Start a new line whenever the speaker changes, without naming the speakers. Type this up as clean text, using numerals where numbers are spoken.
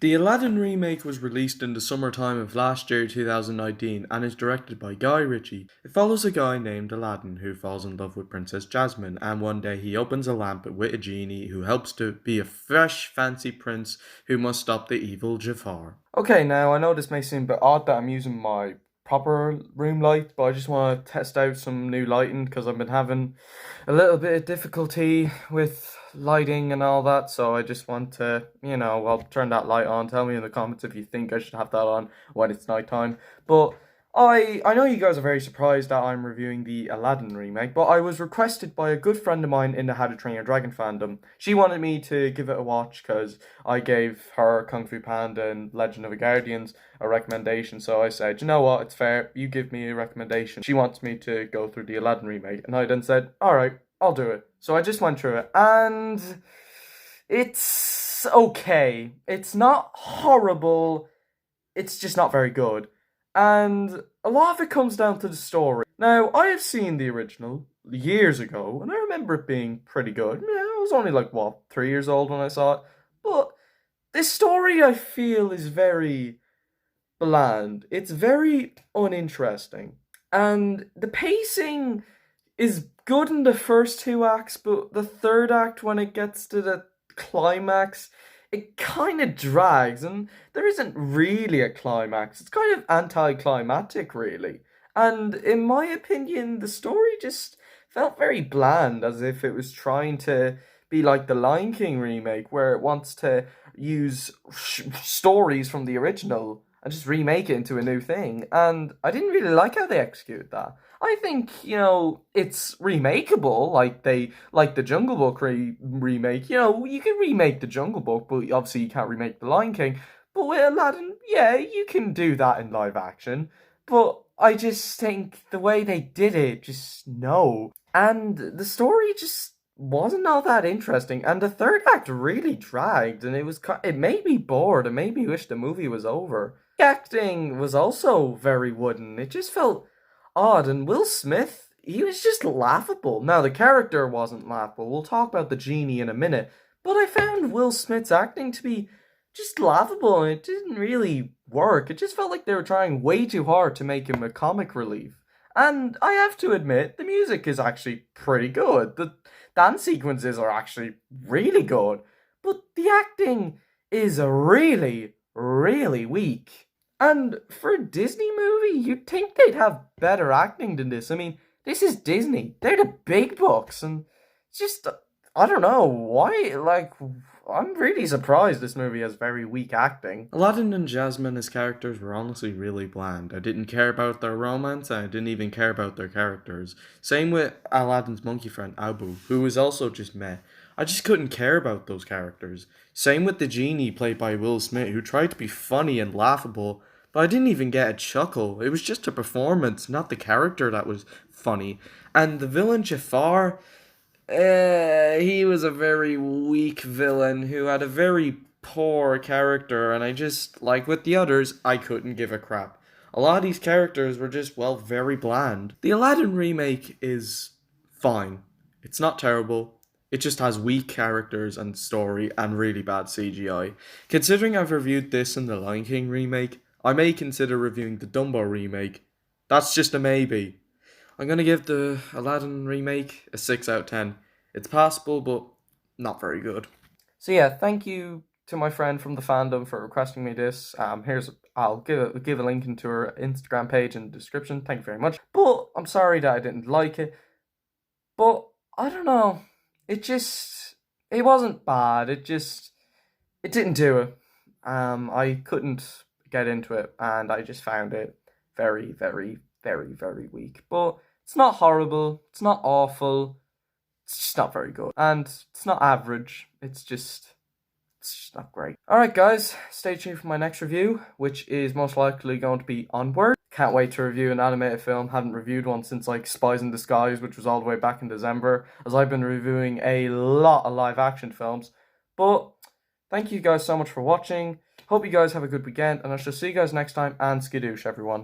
The Aladdin remake was released in the summertime of last year 2019 and is directed by Guy Ritchie. It follows a guy named Aladdin who falls in love with Princess Jasmine, and one day he opens a lamp with a genie who helps to be a fresh fancy prince who must stop the evil Jafar. Okay, now I know this may seem a bit odd that I'm using my proper room light, but I just want to test out some new lighting because I've been having a little bit of difficulty with lighting and all that, so I just want to, well, turn that light on. Tell me in the comments if you think I should have that on when it's nighttime. But I know you guys are very surprised that I'm reviewing the Aladdin remake, but I was requested by a good friend of mine in the How to Train Your Dragon fandom. She wanted me to give it a watch because I gave her Kung Fu Panda and Legend of the Guardians a recommendation, so I said, you know what, it's fair, you give me a recommendation. She wants me to go through the Aladdin remake, and I then said, alright, I'll do it. So I just went through it, and it's okay. It's not horrible, it's just not very good. And a lot of it comes down to the story. Now, I have seen the original years ago, and I remember it being pretty good. Yeah, I was only like, 3 years old when I saw it. But this story, I feel, is very bland. It's very uninteresting. And the pacing is good in the first two acts, but the third act, when it gets to the climax, it kind of drags, and there isn't really a climax. It's kind of anticlimactic, really. And in my opinion, the story just felt very bland, as if it was trying to be like the Lion King remake, where it wants to use stories from the original and just remake it into a new thing. And I didn't really like how they executed that. I think, it's remakeable, like the Jungle Book remake. You can remake the Jungle Book, but obviously you can't remake the Lion King. But with Aladdin, yeah, you can do that in live action. But I just think the way they did it, just no. And the story just wasn't all that interesting. And the third act really dragged, and it made me bored. It made me wish the movie was over. The acting was also very wooden. It just felt odd, and Will Smith, he was just laughable. Now, the character wasn't laughable. We'll talk about the genie in a minute. But I found Will Smith's acting to be just laughable, and it didn't really work. It just felt like they were trying way too hard to make him a comic relief. And I have to admit, the music is actually pretty good. The dance sequences are actually really good. But the acting is really, really weak. And for a Disney movie, you'd think they'd have better acting than this. I mean, this is Disney. They're the big bucks, and it's just, I don't know why, I'm really surprised this movie has very weak acting. Aladdin and Jasmine as characters were honestly really bland. I didn't care about their romance, and I didn't even care about their characters. Same with Aladdin's monkey friend Abu, who was also just meh. I just couldn't care about those characters. Same with the genie played by Will Smith, who tried to be funny and laughable, but I didn't even get a chuckle. It was just a performance, not the character that was funny. And the villain Jafar, he was a very weak villain who had a very poor character, and I just, like with the others, I couldn't give a crap. A lot of these characters were just, well, very bland. The Aladdin remake is fine. It's not terrible. It just has weak characters and story and really bad CGI. Considering I've reviewed this and the Lion King remake, I may consider reviewing the Dumbo remake. That's just a maybe. I'm gonna give the Aladdin remake a 6 out of 10. It's passable, but not very good. So yeah, thank you to my friend from the fandom for requesting me this. I'll give a link into her Instagram page in the description. Thank you very much. But I'm sorry that I didn't like it. But I don't know. It wasn't bad. It didn't do it. I couldn't get into it, and I just found it very, very, very, very weak. But it's not horrible. It's not awful. It's just not very good. And it's not average. It's just not great. Alright guys, stay tuned for my next review, which is most likely going to be Onward. Can't wait to review an animated film. Haven't reviewed one since like Spies in Disguise, which was all the way back in December, as I've been reviewing a lot of live action films. But thank you guys so much for watching. Hope you guys have a good weekend, and I shall see you guys next time, and skadoosh everyone.